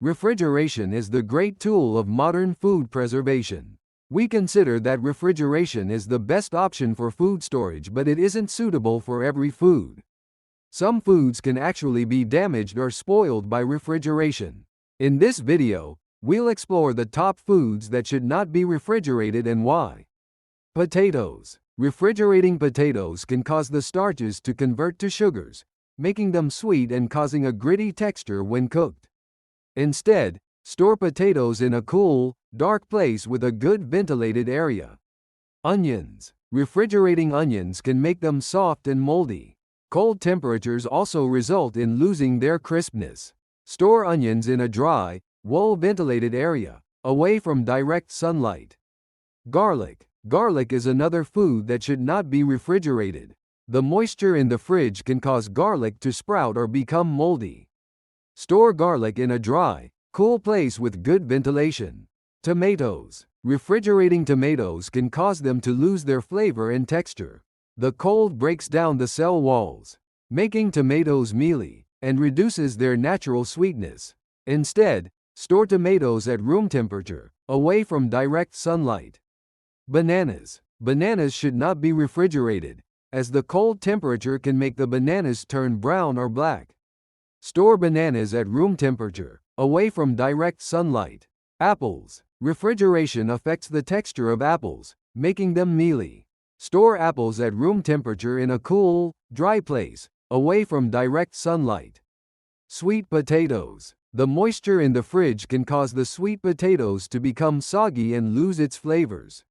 Refrigeration is the great tool of modern food preservation. We consider that refrigeration is the best option for food storage, but it isn't suitable for every food. Some foods can actually be damaged or spoiled by refrigeration. In this video, we'll explore the top foods that should not be refrigerated and why. Potatoes. Refrigerating potatoes can cause the starches to convert to sugars, making them sweet and causing a gritty texture when cooked. Instead, store potatoes in a cool, dark place with a good ventilated area. Onions. Refrigerating onions can make them soft and moldy. Cold temperatures also result in losing their crispness. Store onions in a dry, well-ventilated area, away from direct sunlight. Garlic. Garlic is another food that should not be refrigerated. The moisture in the fridge can cause garlic to sprout or become moldy. Store garlic in a dry, cool place with good ventilation. Tomatoes. Refrigerating tomatoes can cause them to lose their flavor and texture. The cold breaks down the cell walls, making tomatoes mealy, and reduces their natural sweetness. Instead, store tomatoes at room temperature, away from direct sunlight. Bananas. Bananas should not be refrigerated, as the cold temperature can make the bananas turn brown or black. Store bananas at room temperature, away from direct sunlight. Apples. Refrigeration affects the texture of apples, making them mealy. Store apples at room temperature in a cool, dry place, away from direct sunlight. Sweet potatoes. The moisture in the fridge can cause the sweet potatoes to become soggy and lose its flavors.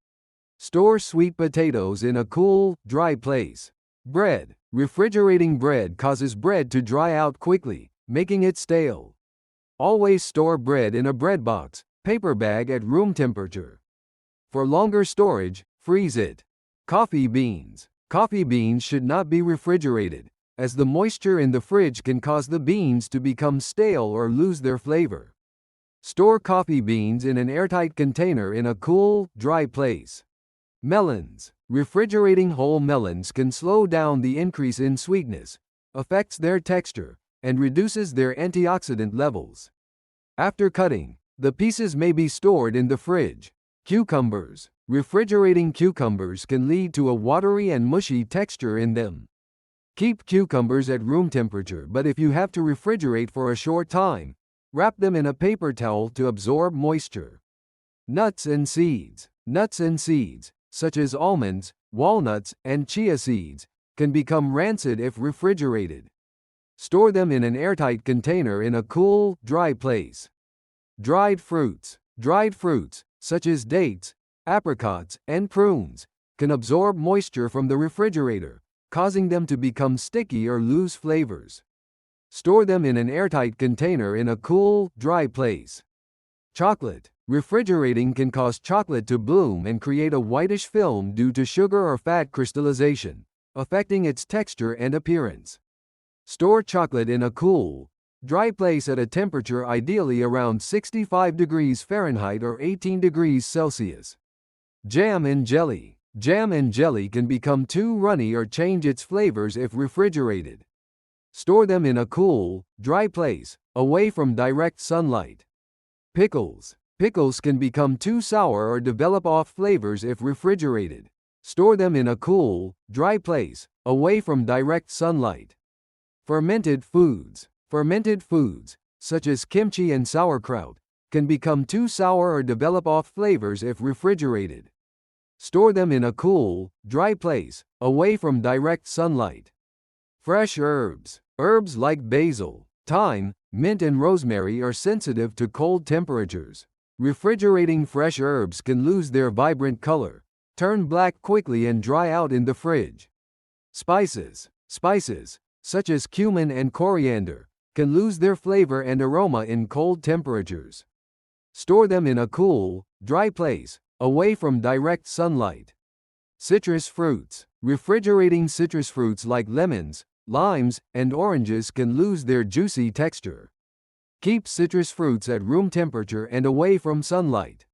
Store sweet potatoes in a cool, dry place. Bread. Refrigerating bread causes bread to dry out quickly, making it stale. Always store bread in a bread box, paper bag at room temperature. For longer storage, freeze it. Coffee beans. Coffee beans should not be refrigerated, as the moisture in the fridge can cause the beans to become stale or lose their flavor. Store coffee beans in an airtight container in a cool, dry place. Melons. Refrigerating whole melons can slow down the increase in sweetness, affects their texture, and reduces their antioxidant levels. After cutting, the pieces may be stored in the fridge. Cucumbers. Refrigerating cucumbers can lead to a watery and mushy texture in them. Keep cucumbers at room temperature, but if you have to refrigerate for a short time, wrap them in a paper towel to absorb moisture. Nuts and seeds. Nuts and seeds, such as almonds, walnuts, and chia seeds, can become rancid if refrigerated. Store them in an airtight container in a cool, dry place. Dried fruits. Dried fruits, such as dates, apricots, and prunes, can absorb moisture from the refrigerator, causing them to become sticky or lose flavors. Store them in an airtight container in a cool, dry place. Chocolate. Refrigerating can cause chocolate to bloom and create a whitish film due to sugar or fat crystallization, affecting its texture and appearance. Store chocolate in a cool, dry place at a temperature ideally around 65 degrees Fahrenheit or 18 degrees Celsius. Jam and jelly. Jam and jelly can become too runny or change its flavors if refrigerated. Store them in a cool, dry place, away from direct sunlight. Pickles. Pickles can become too sour or develop off flavors if refrigerated. Store them in a cool, dry place, away from direct sunlight. Fermented foods. Fermented foods, such as kimchi and sauerkraut, can become too sour or develop off flavors if refrigerated. Store them in a cool, dry place, away from direct sunlight. Fresh herbs. Herbs like basil, thyme, mint, and rosemary are sensitive to cold temperatures. Refrigerating fresh herbs can lose their vibrant color, turn black quickly, and dry out in the fridge. Spices. Spices, such as cumin and coriander, can lose their flavor and aroma in cold temperatures. Store them in a cool, dry place, away from direct sunlight. Citrus fruits. Refrigerating citrus fruits like lemons, limes, and oranges can lose their juicy texture. Keep citrus fruits at room temperature and away from sunlight.